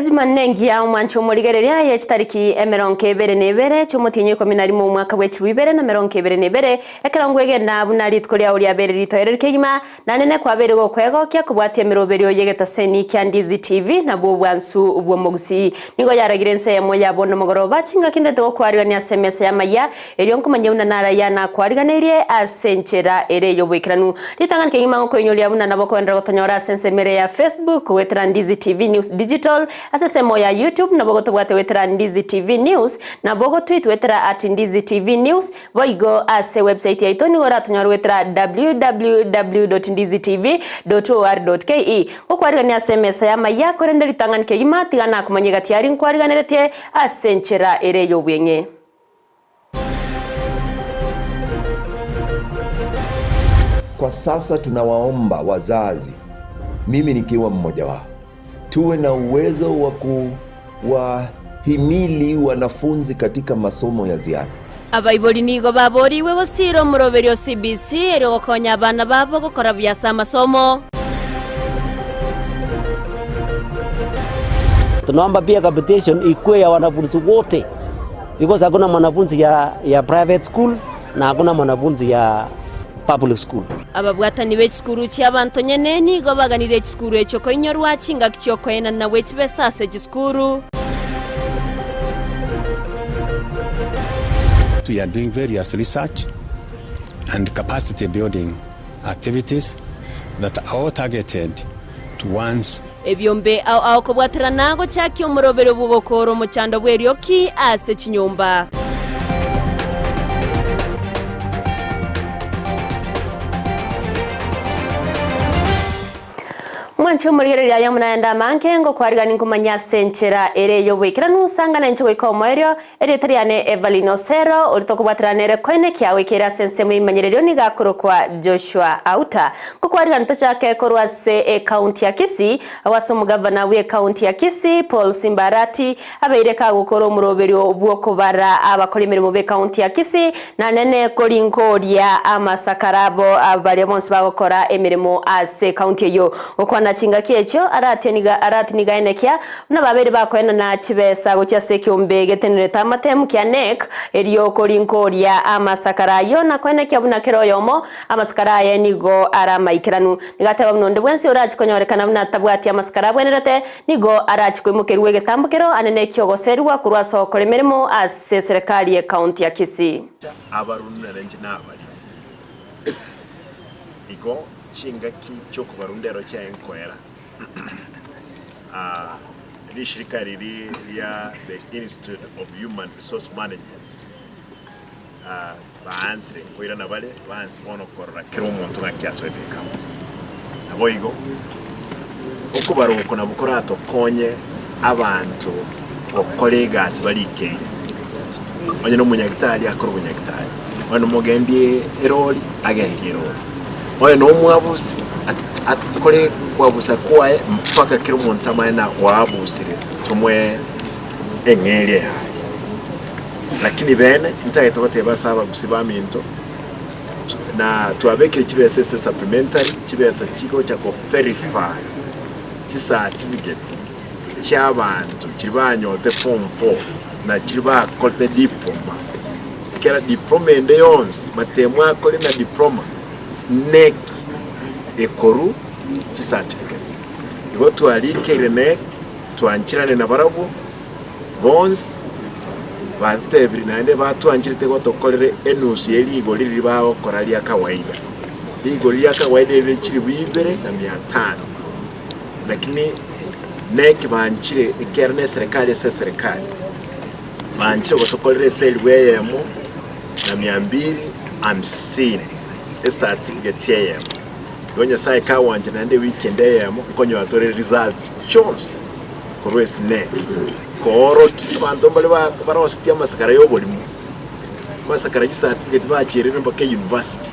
Jumanne ngia umwancho murigereria ya chitariki emeronke bere nebere chumutinye kominari mu mwaka wechi wibere na meronke bere nebere ekerongwege na bunari tkoria uri abere ritoyere kegima na nene kwa bere go kwego kya kubwatia miroberio yegeta seni kya Ndizi TV na bo bwansu ubwo Gusii nigo yaragire Ensa Eyemo yabona mugoroba chinga kindete go kwariwa ni SMS ya Amayia eriyo nkomanyuna nara yana kwariganirie asenchera ere yobwikiranu litangana kegima ngo konyolia buna nabo ko ndra gotonyora sensemere ya Facebook wetra Ndizi TV News Digital asesemo ya YouTube na bogoto bwate wetera Ndizi TV News na bogo tweet wetera @Ndizi TV News boigo ase website ya itoni gora tunyoro wetera www.ndizitv.or.ke okwariga ni SMS ya Amayia korende litangana kegima tigana kumanyega tiari nkwariga nerete asenchera ere yobwenge. Kwa sasa tunawaomba wazazi, mimi nikiwa mmoja wao, tuwe na uwezo wa kuwahimili wanafunzi katika masomo ya ziada. Abaibori nigo baboriwe gusiro muroberio CBC ero gokonya abana babo gukora byasa masomo. Tunaomba pia competition ikuwe ya wanafunzi wote, because hakuna mwanafunzi ya private school na hakuna mwanafunzi ya public school. Ababwatani be skuru cya bantu nyene nigo baganire skuru echo ko inyorwa cinga kicho kwena na wechi besase skuru. We are doing various research and capacity building activities that are all targeted to one's ebyombe au kubwatira nago cyakyo murobero bugokoro mu cyando bweryo ki ase kinyumba. Mwancho murigereria ya munayenda manke ngo kwariga ninkumanya senchera ere yobwikira nusangana ncho ko moerio ere tariane Evalino Sero urito kubatiranere koine kyawe kera sense muimanyererio ni gakoro kwa Joshua Auta ngo kwariga nto cyake korwa se county ya Kisii awaso mugavana we county ya Kisii Paul Simbarati abeireka gukoro muroberio bwoko bara abakora imirimo be county ya Kisii na nene korinkoria amasakarabo abale monsi bagokora emirimo ase county yo okwana chinga kiecho aratiniga enekia na babere bakwena na chibesa gocha sekyombe getenere tamatemu kya nek eriyo korinkoria amasakarayo na kwene kya buna kero yomo amasakaraye nigo aramaikiranu nigateba mnonde bwensi orachikonyorekana buna tabwati amasakara bwenerete nigo arachikwemukerwe getambukero anene kyogoserwa kurwaso koremeremo ase serikali ya county ya Kisii abarunna renje nabali igo chinga kicho kubarundero cha enkwera shirika riri ya the Institute of Human Resource Management baansire kwira nabale baansi bono korora kiro muntu ngakyaswete county aboigo okubaruko nabukora tokonye abantu okolegas balike onye no munyagitali akoro munyagitali wano mugendie eroli agendiro oye no mwabusi atukole kwabusa kwae mpaka kiro muntu amana wabusire tumwe engere lakini bene ntaye tokote basaba gusiba minto na tuabekire kibese supplementary kibese chiko cha ko verify ki certificate cy'abantu kibanyote form 4 na kiba kote diploma kera diploma ende yonse matemwa akole na diploma nek ekoru ki certificate igo tualike ile nek tuanchirane na barabu bons batebri nande batuanchirite gotokorere enusi eli igoliri bawo koralia kawaida igoliri kawaida ile chiri bibere na 500 lakini nek banchire ikerne serikali ya serikali banchire gotokorere seli Eyemo na 250 certificate ya Eyemo gonya sai ka wanje nande weekend Eyemo konyo atore results shows korwes nek koro kibantu mbale barostia masakara yobolimu masakara certificate bakirire mbake university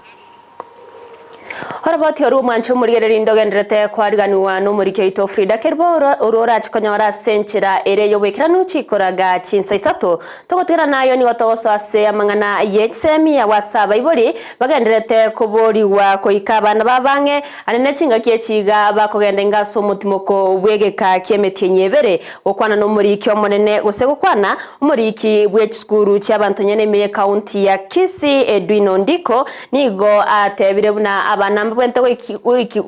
Noroboti oru mancho murigereri ndogenderete kwariganwa no murike ito Frida Kerbo urora chikonyora senchira ere yobekiranu chikoraga chinsa isato togotira nayo ni watoso ase amangana yetsemi ya wasaba ibori bagenderete kuboriwa koikabana babange anene chinga kiechiga bakogenda ngaso mutimoko bwegeka kiemetyenyebere okwana no murike omonene gusegukwana umuriki bwechskuru cy'abantu nyene me county ya Kisii Edwino Ndiko nigo atebire buna abana mbwente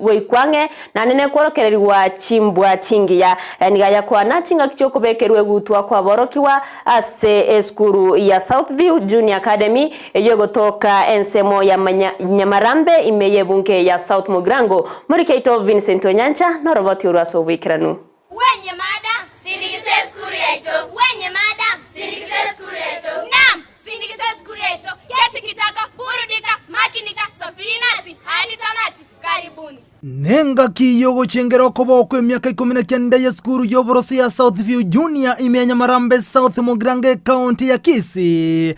wikwange na nene kworokererwa chimbwa chingiya nigaya kwana chinga kicho kubekerwe gutwa kwa borokiwa ase eskuru ya Southview Junior Academy eyo gotoka Ensemo ya Nyamarambe imeye bunke ya South Mugrango muri keito Vincent Onyancha no roboti urwaso wikiranu wenye mada sindikize skuru yetu wenye mada sindikize skuru yetu nam sindikize skuru yetu keti kitaka burudika makinika sofirinasi hani tamati karibuni nenga kiyogo chengero koboko emyaka 19 ya skuru yoborosi ya Southview Junior imenya Nyamarambe South Mugrange County ya Kisii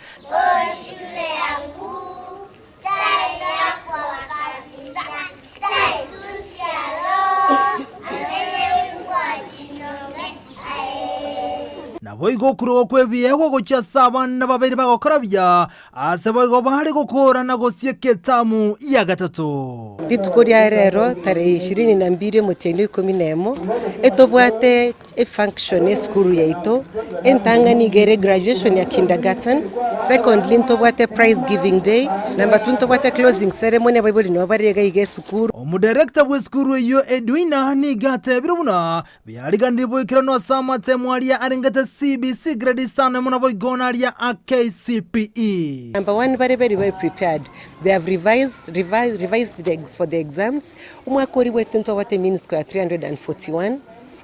Boigo kuro kwebiego gocha sabana babiri bagokorabya ase boigo bahari gukora na gosie ketamu ya gatatu bitukoria rero tare 22 mutendo 11 etobwate e function school yaito entangani gere graduation ya kindergarten secondly ntobwate prize giving day number 2 ntobwate closing ceremony babiri no barega ige school umudirector we school yo Edwina ni gate birubuna byarigandi boikirano asamate mwalia arengete CBC grade sana muna boigonaria a KCPE. Number 1 very well prepared. They have revised for the exams. Umwakori wetu wate means kwa 341.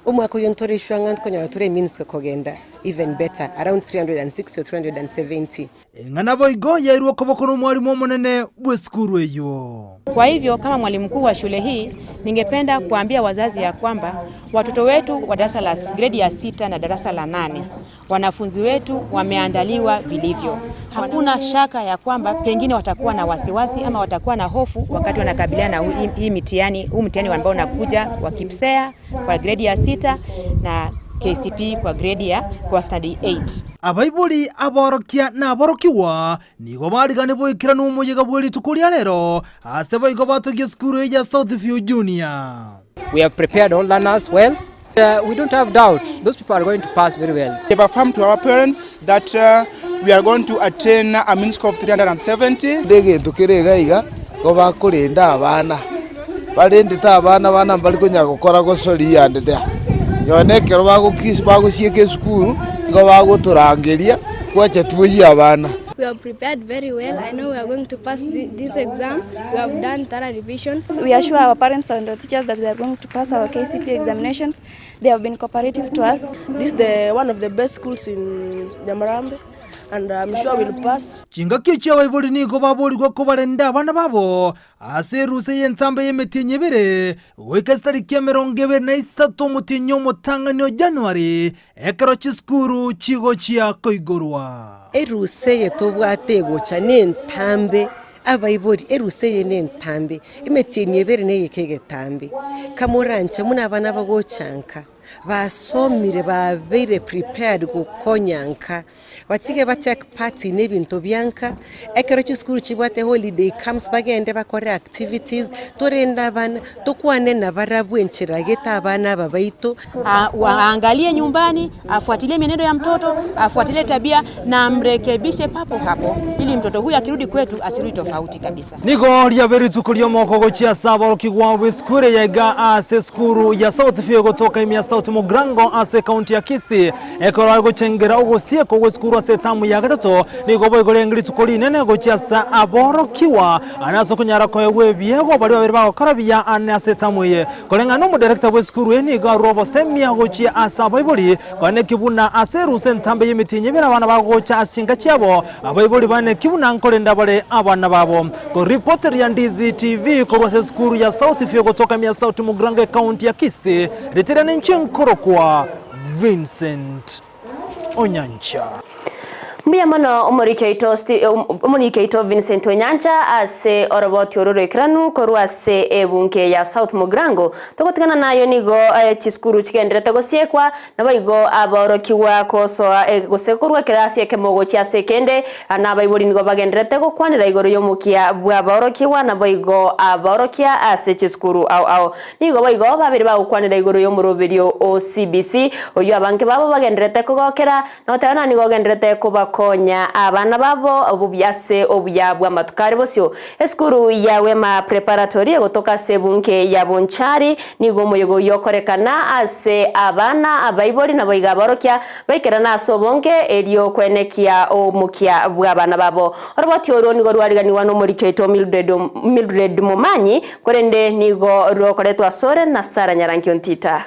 Umwako yontore shwanga konya tore means kwa kogenda even better around 360 or 370. Ngana boigo yairwa koboko no mwalimu monene bwe skuru eyo. Kwa hivyo kama mwalimu mkuu wa shule hii ningependa kuambia wazazi ya kwamba watoto wetu wa darasa la grade ya 6 na darasa la 8 wanafunzi wetu wameandaliwa vilivyo. Hakuna shaka ya kwamba pengine watakuwa na wasiwasi ama watakuwa na hofu wakati wanakabiliana na hii mtihani ambao unakuja wa KIPSEA kwa grade ya 6 na KCP kwa grade ya kwa study 8. Abaibuli aborokia na aborokiwa nigo barigane boikira n'umuyega bweli tukuria rero ase boigo batogie skuru ya Southview Junior. We have prepared all learners well. We don't have doubt those people are going to pass very well. We have affirmed to our parents that we are going to attain a mean score of 370. Dege tukirega iga go bakurinda abana barindita abana bali kunya gukora gocori yandete yonekero bagucieke skuru go baguturangiria kwacha tuyi abana. We are prepared very well. I know we are going to pass this exam. We have done thorough revision. We assure our parents and our teachers that we are going to pass our KCP examinations. They have been cooperative to us. This is one of the best schools in Nyamarambe, and I'm sure we'll pass. Chinga kicha baibuli nigo babuli go kubarenda abana babo aseruse yentambe yemetyenyebere wekastari kemerongebe na isato mutinyo mutanganyo January ekaro chiskuru chigo chia koigorwa eruse yetobwate gocha nentambe abaibori eruse yenentambe imetyenyebere ne yekegetambe kamoranche muna abana bagochanka basomire babere prepared gukonyanka batige batake party nebinto byanka ekero chiskuru chibwate holiday comes bagende bakore activities torenda bana tukwane na barabwenchira geta abana babaito waangalie nyumbani afuatilie mienendo ya mtoto afuatilie tabia na mrekebishe papo hapo ili mtoto huyu akirudi kwetu asirudi tofauti kabisa. Nigo ria beri tukurio moko gochia sabaro kigwa skuru yega ase skuru ya Southview gotoka imya South Mugrango ase county ya Kisii ekoro gochengera ugosie ko skuru ase tamu ya gatatu nigo boigorengiri tukuri nene gochia sa aborokiwa anaso kunyara ko yewe biego bali babiri bagokarabia ase tamu ye kolenga no director we skuru eni ga robo semia gochia asa baibuli kone kibuna ase rusen tambe yemitinye bera bana bagocha asinga chiabo abaibuli bane kibuna nkolenda bale abana babo ko reporter ya Ndizi TV ko ase skuru ya Southview gotoka mia South Mugrange county ya Kisii retirana nchinkoro kwa Vincent Onyancha. Mbia mono umurikeito Vincent Onyanja ase oroboti ororokiranu korwa ase ebunke ya South Mugrango togotigana nayo nigo chiskuru chigenderete gosiekwa nabo igo aborokiwa kosoa gosekorwa kirasi ekemogo chia sekende anabaibori nigo bagenderete gokwanira igoro yomukia bwa aborokiwa nabo igo aborokia ase chiskuru au nigo baigo babiri bagokwanira igoro yomuroberio OCBC oyo abanke babo bagenderete kogokera notana nigo bagenderete konya abana babo obubyase obuyabwa matukari bosyo eskuru yawe ma preparatory gotoka sebunke ya Bonchari nigo moyogo yokorekana ase abana abaibori na boiga barokia baikera na sobonke elio kwenekia omukia bwabana babo oroboti oro nigo rwariganiwa no muriketo Mildred Momanyi korende nigo rokoretwa sore na Sara Nyarankio Ntita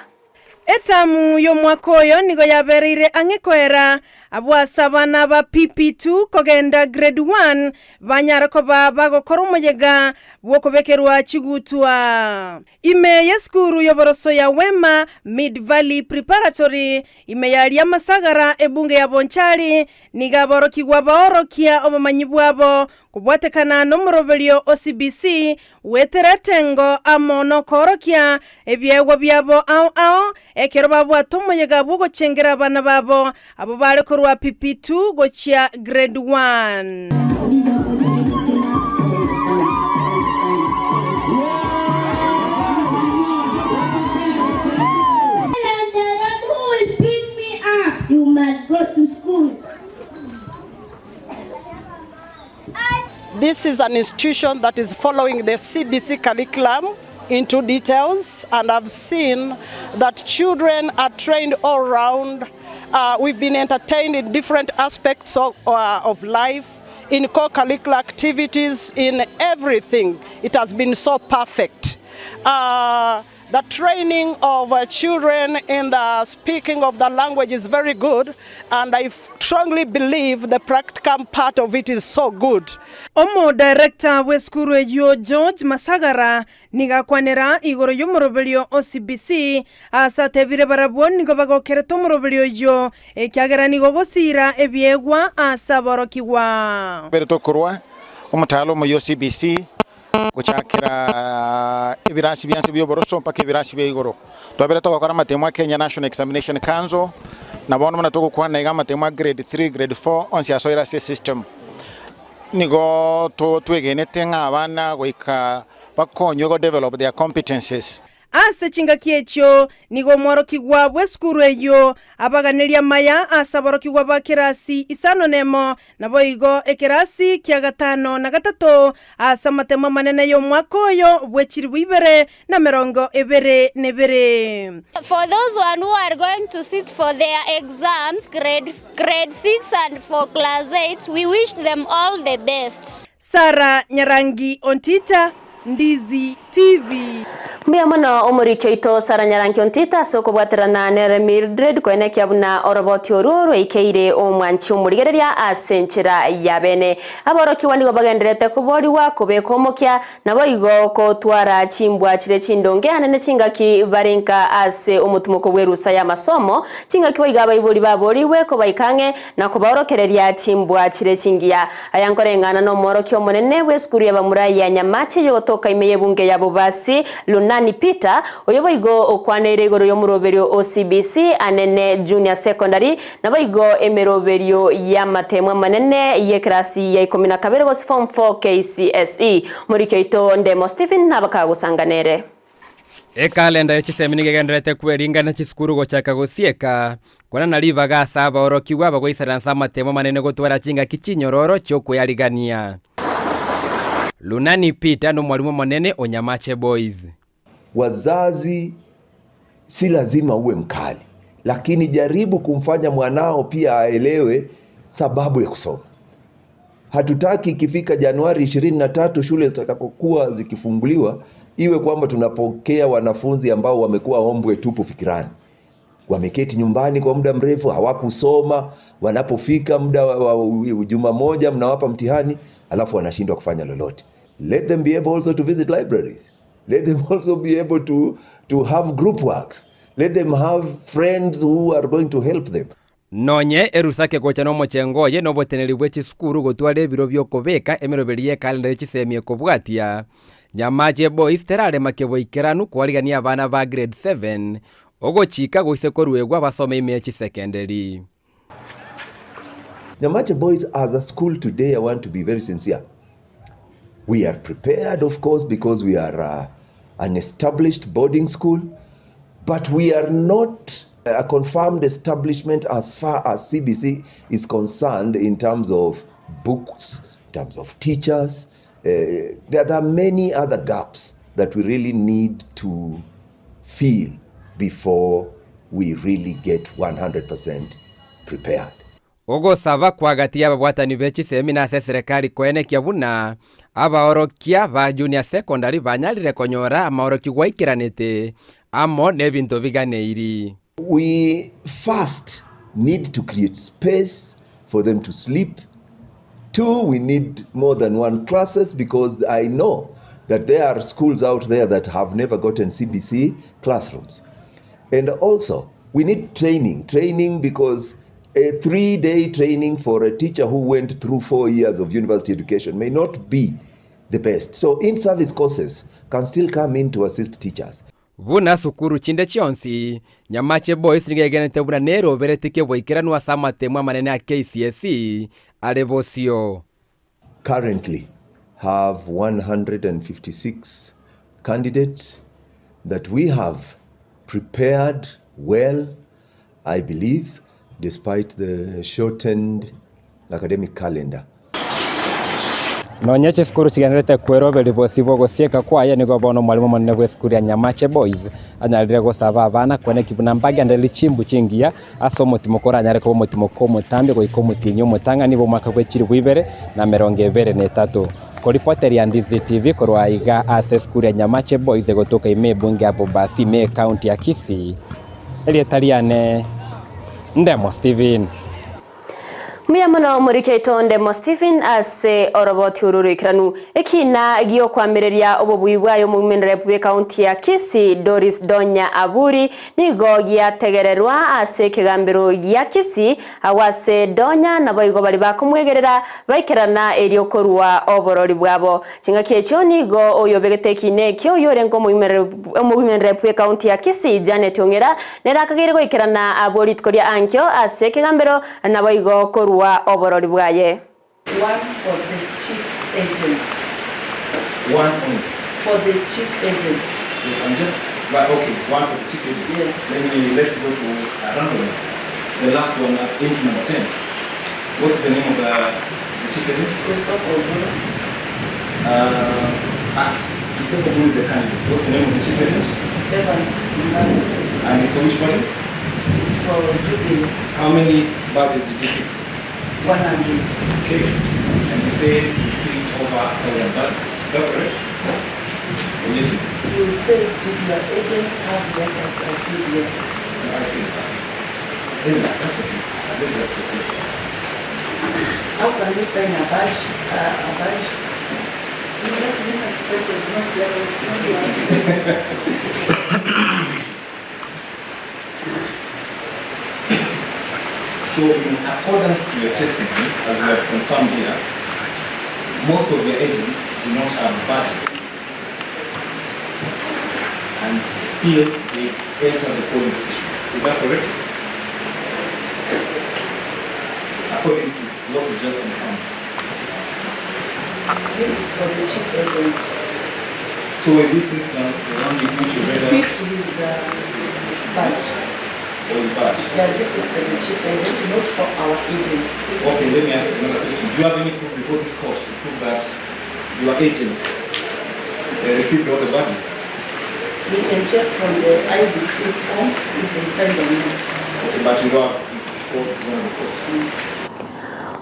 etamu yo mwakoyo nigo yaberire angekoera abwasa bana ba PP2 kogenda grade 1 banyarako bagokora umuyega bwokobekerwa chigutwa ime yeskuru yoboroso ya Wema Mid Valley Preparatory ime yali amasagara ebunge ya Bonchari nigaborokigwa baorokia obumanyi bwabo kubwatekana n'omurobelio OCBC weteretengo amono korokia ebyego byabo ao ekero babwata umuyega bwogochengera abana babo abo bale korwa PP2 gochia grade 1 You must go to school. This is an institution that is following the CBC curriculum into details, and I've seen that children are trained all around. We've been entertained in different aspects of life, in co-curricular activities, in everything. It has been so perfect. The training of children in the speaking of the language is very good, and I strongly believe the practical part of it is so good. Omo director weskuru yo George Masagara niga kwanera igoro yo morobelio OCBC asatebire barabwo nigo bagokere to morobelio yo ekyagera nigo gosira ebyegwa asaborokiwa bereto kurwa omutalo mu OCBC kuchakira ibirasi byanse byoboroso mpaka ibirasi byigoro twabere tokora matemo Kenya National Examination Council na bono mna tokukwana iga matemo grade 3 grade 4 onsi asoira system nigo to twegenete ngabana goika bakonyo go develop their competencies ase chingakiecho nigo morokigwa bweskuru eyo abaganiria maya asaborokigwa bakirasi isanonemo nabo igo ekirasi kya gatano na gatatu asamatemo manene yo mwakoyo bwechiri bibere na merongo ebere nebere. For those who are going to sit for their exams grade 6 and for class 8, we wish them all the best. Sara Nyarangi Ontita, Ndizi TV. Mbia mono umurikeito Sara Nyarankio Ntita soko bwaterana nere Mildred kweneki abuna oroboti ororo ikeire omwanchi umurigereria asenchera yabene aborokiwa nigo bagenderete kuboriwa kubekomokia nabo igo ko twara chimbwa chire chindonge hanene chingaki barinka ase umutumuko werusa ya masomo chingaki boiga bayibori baboriwe ko baikange na kuborokereria chimbwa chire chingia ayankorengana no morokio monene weskuru ya bamurai ya Nyamache yotoka imeye bunge ya Bobasi Lunani Peter oyobo igo okwanere igoro yo muroberio OCBC anene junior secondary nabo igo emeroberio ya matemwa manene ye klasi ya 12 go form 4 KCSE murikeito Ndemo Stephen nabakagusanganere ekalenda yechisemini gegenderete kweringa na chiskuru gochaka gosieka kwana naliva gasa aborokiwa bagoisaransa matemo manene gotwara chinga kichinyororo choko yaligania Lunani Peter no mwalimu manene Onyamache Boys. Wazazi si lazima uwe mkali, lakini jaribu kumfanya mwanao pia aelewe sababu ya kusoma. Hatutaki ikifika Januari 23 shule zitakapokuwa zikifunguliwa iwe kwamba tunapokea wanafunzi ambao wamekuwa ombwe tupu fikirani. Wameketi nyumbani kwa muda mrefu, hawakusoma, wanapofika muda wa juma moja mnawapa mtihani alafu wanashindwa kufanya lolote. Let them be able also to visit libraries. Let them also be able to have group works. Let them have friends who are going to help them. nonye erusake gocha no mochengoye no boteneri bwe chisukuru gotwara ebiro byokobeka emeroberie kalenda chisemie kobwatia Nyamache Boys terare makeboikeranu kwarigania abana ba grade 7 ogochika goise korwegwa basome imechi secondary. Nyamache Boys as a school today, I want to be very sincere. We are prepared, of course, because we are an established boarding school, but we are not a confirmed establishment as far as CBC is concerned in terms of books, in terms of teachers. There are many other gaps that we really need to fill before we really get 100% prepared. Ogo saba kwagatia babwatani bechi semina se serikali kwene kiabuna abaorokia ba junior secondary banyalire konyora amaoroki gwaikiranete amo nebinto biganeiri. We first need to create space for them to sleep. 2, we need more than 1 classes, because I know that there are schools out there that have never gotten CBC classrooms. And also, we need training because a 3-day training for a teacher who went through 4 years of university education may not be the best. So in-service courses can still come in to assist teachers. Buna sukuru chinde chionsi, Nyamache Boys nigegenete buna nero beretike boikiranu asamate mwa manene ya KCSE alebosio. Currently have 156 candidates that we have prepared well, I believe, despite the shortened academic calendar. Nonye cheskuru chiganirete kwero beliposibo gosieka kwaya nigo bono mwalimu munene gwe skuru ya Nyamache Boys anyalire gosaba abana kwene kibuna mbagi andeli chimbu chingia aso mutimo kora anyare ko mutimo ko mutambe go ikomutinyo mutanga nibo mwaka gwe chiri bwibere na 23 ko reporter ya Ndizi TV korwa iga ase skuru ya Nyamache Boys gotoka ime bunge hapo basi me county ya Kisii elietaliane Ndemo Steven. Muyamono muriketo Ndemo Stephen ase oroboti ururikiranu ekina giyo kwamireria obobui bwayo mu Republika County ya Kisii Doris Donya Aburi nigo giategererwa ase kigambiro ya Kisii awase Donya nabo igo bali bakumwegerera baikirana eri okorwa oborori bwabo kingakie cyo nigo oyobegete kine kyo yorengo mu Republika County ya Kisii Janet Ongera nerakagire goikirana abori tkoria ankyo ase kigambiro nabo igo korwa oborori bwaye. 1 for the chief agent. 1 only. For the chief agent. Yes, I'm just, but okay, 1 for the chief agent. Yes. Let's go to random. The last one, agent number 10. What's the name of the chief agent? Christopher Oburu. Christopher Oburu is the candidate. What's the name of the chief agent? Evans. And it's for which party? It's for Jubilee. How many budgets did you pick? 100. Okay. And you say you picked over 1,000 budgets. Is that correct? You say if your agents have letters, I say yes. I see. Anyway, that's okay. I did just proceed. How can you sign a badge? A badge? You just listen to questions, not level. So in accordance to your testimony, as we have confirmed here, most of your agents do not have budgets. And still they enter the polling stations. Is that correct? According to what we just confirmed. This is for the chief agent. So in this instance, the one with which you read out picked his badge. Yeah, this is for the chief agent, not for our agents. Okay, let me ask you another question. Do you have any proof before this court to prove that your agents received all the badges? You can check from the IBC forms if they send them out. Okay, but you don't have before the court.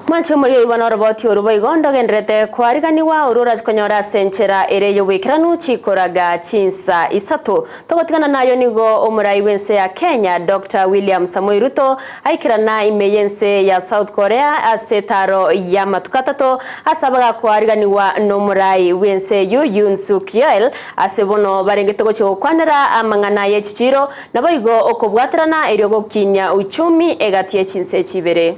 Mwancho muri ibana roboti orubo igondo gendrete kwariganiwa urura konyora senchera ereyo wikiranu chikoraga chinsa isato togotigana nayo nigo omurai wense ya Kenya Dr. William Samoei Ruto aikirana imeyense ya South Korea asetaro ya matukatato asabaga kwariganiwa no murai wense yu Yoon Suk Yeol asebono barengete cyo kwanera amangana yechichiro naboigo okobwatirana eryo gokinya uchumi egatie chinse chibere.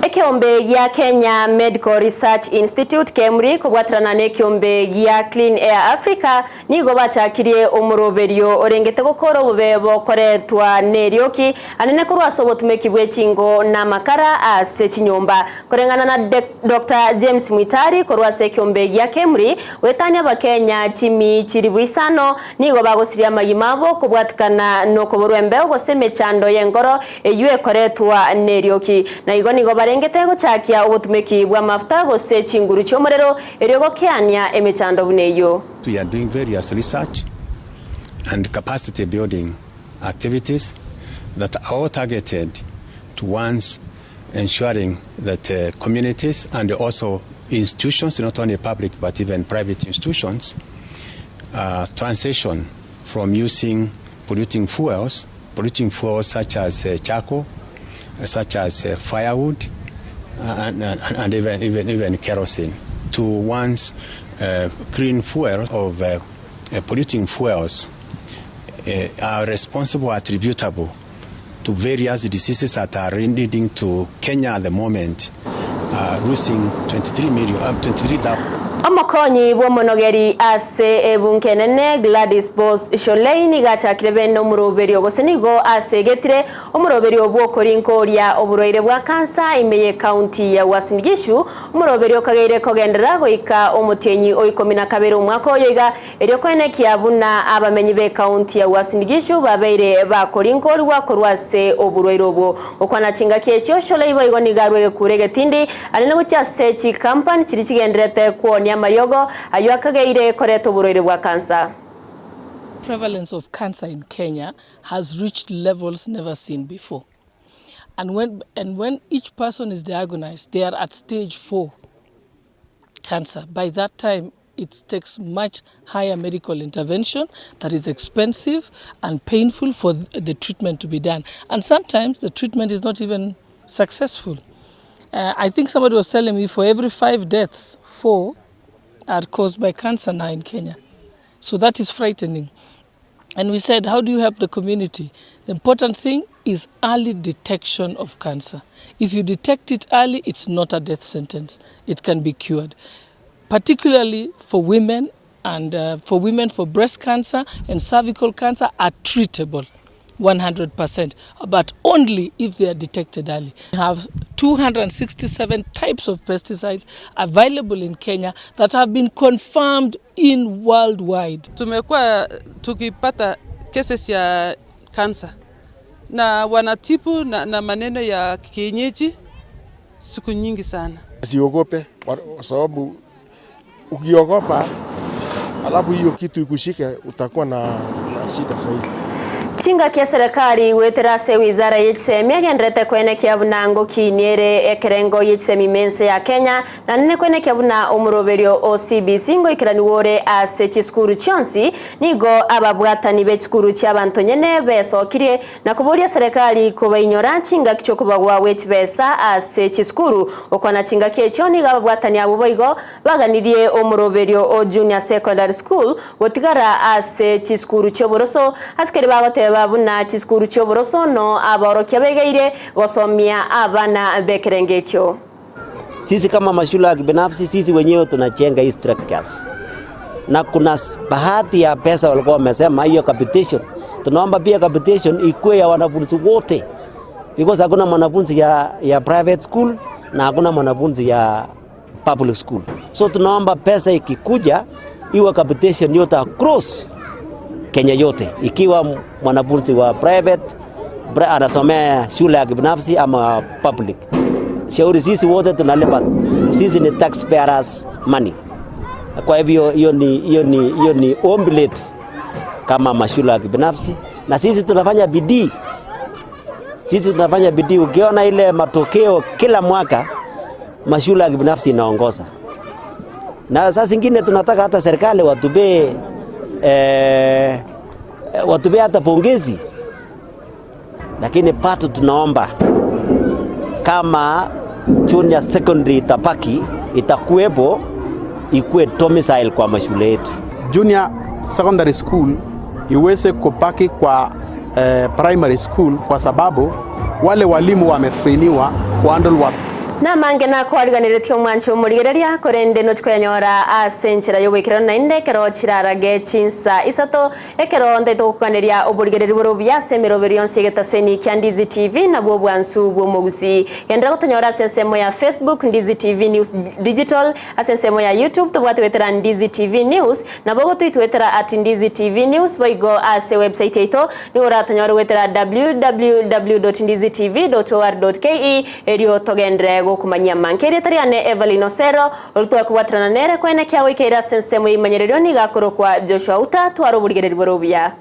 Ekiombe ya Kenya Medical Research Institute KEMRI kubwatirana n'ekiombe ya Clean Air Africa nigo bachakirie umuroberio orengete gukora ububebo koretwa neryoki anene kurwasobo tumekibwe chingo na makara ase chinyomba korengana na Dr. James Mwitari korwase ekiombe ya KEMRI wetanya bakenya chimi chiribwisano nigo bagosiria magimabo kubwatikana no kuburwembe goseme chando yengoro eyue koretwa neryoki na igo nigo Ngetego chakia obutumeki bwa mafuta gose chinguru cyomorero erego kyanya emechando buneyo. We are doing various research and capacity building activities that are all targeted towards ensuring that communities and also institutions, not only public but even private institutions, transition from using polluting fuels such as charcoal, such as firewood, and even kerosene to once clean fuel of polluting fuels are responsible, attributable to various diseases that are leading to Kenya at the moment losing 23,000. Amakonyi bwomonogeri ase ebunkenene Gladys Boss Sholeini gachakirebe no muroberio gosenigo ase getire omuroberio bwokorinko lya oburoire bwa kansa imeye county ya Uasin Gishu omuroberio kageire kogendera goika omutienyi oikomina kabere umwako yoiga eryo kwene kiabuna abamenyi be county ya Uasin Gishu babeire bakorinko lwa korwase oburoire obwo okwana chinga kyecho Sholeibo igonigarwe kurege tindi alene guchase chi company chiri chigendrete kwa Mayogo ayuakageire koreto buroire bwa cancer. Prevalence of cancer in Kenya has reached levels never seen before. And when each person is diagnosed, they are at stage 4 cancer. By that time, it takes much higher medical intervention that is expensive and painful for the treatment to be done. And sometimes the treatment is not even successful. I think somebody was telling me for every 5 deaths, 4 are caused by cancer now in Kenya. So that is frightening. And we said, how do you help the community? The important thing is early detection of cancer. If you detect it early, it's not a death sentence. It can be cured. Particularly for women, and for breast cancer and cervical cancer are treatable 100%, but only if they are detected early. We have 267 types of pesticides available in Kenya that have been confirmed in worldwide. Tumekuwa tukipata cases ya cancer na wanatibu na maneno ya kienyeji siku nyingi sana. Usiogope kwa sababu ukiogopa alafu hiyo kitu ikushike utakuwa na shida zaidi. Chinga kia serikali weterase wizara yitsemi agendrete kwene kiabunango kiniere ekerengo yitsemi mense ya Kenya na nene kwene kiabuna umuroberio OCBC ngo ikirani wore ase chiskuru chonsi nigo ababwatani bechikuru cy'abantu nyene besokirie na kuburia serikali kubainyora chinga kicho kubagwa wechibesa ase chiskuru okwana chinga kiecho nigo ababwatani abo boigo baganirie umuroberio o junior secondary school gotigara ase chiskuru cyoboroso askeri bagote babuna chiskuru cyoboroso no aborokia begeire gosomia abana bekerengekyo. Sisi kama mashule ya kibinafsi sisi wenyewe tunajenga hii structures. Na kuna bahati ya pesa walikuwa wamesema hiyo capitation. Tunaomba pia capitation ikuwe ya wanafunzi wote. Because hakuna mwanafunzi ya private school na hakuna mwanafunzi ya public school. So tunaomba pesa ikikuja iwe capitation yote across Kenya yote, ikiwa mwanafunzi wa private anasomea shule ya kibinafsi ama public. Shauri sisi wote tunalipa, sisi ni taxpayers money. Kwa hivyo hiyo ni ombi letu kama mashule ya kibinafsi na sisi tunafanya bidii. Ukiona ile matokeo kila mwaka mashule ya kibinafsi inaongoza. Na sasa zingine tunataka hata serikali watupee hata pongezi. Lakini pato tunaomba kama junior secondary itapaki itakuwepo ikuwe domicile kwa mashule yetu. Junior secondary school iweze kupaki kwa primary school kwa sababu wale walimu wametrainiwa kuhandle na mange na kwariganiretio mwancho murigereria korende no chikoyanyora asenchera yobwekero na indekero chirarage chinsa isato ekero ndeto kukaneria oburigereri borobya semero berionse getaseni kya Ndizi TV na bwo bwansu bwo Gusii yendera gutonyora sensemo ya Facebook Ndizi TV News Digital asensemo ya YouTube tubwate wetera Ndizi TV News na bwo twitwetera @Ndizi TV News boigo ase website yeto ni uratonyora wetera www.ndizitv.or.ke erio togendre kumanyia mankeri tariane Evalino olutwa kubatrana nere kwene kya wikeira sensemo imanyererio ni gakoro kwa Joshua Uta twaro burigereri borobya.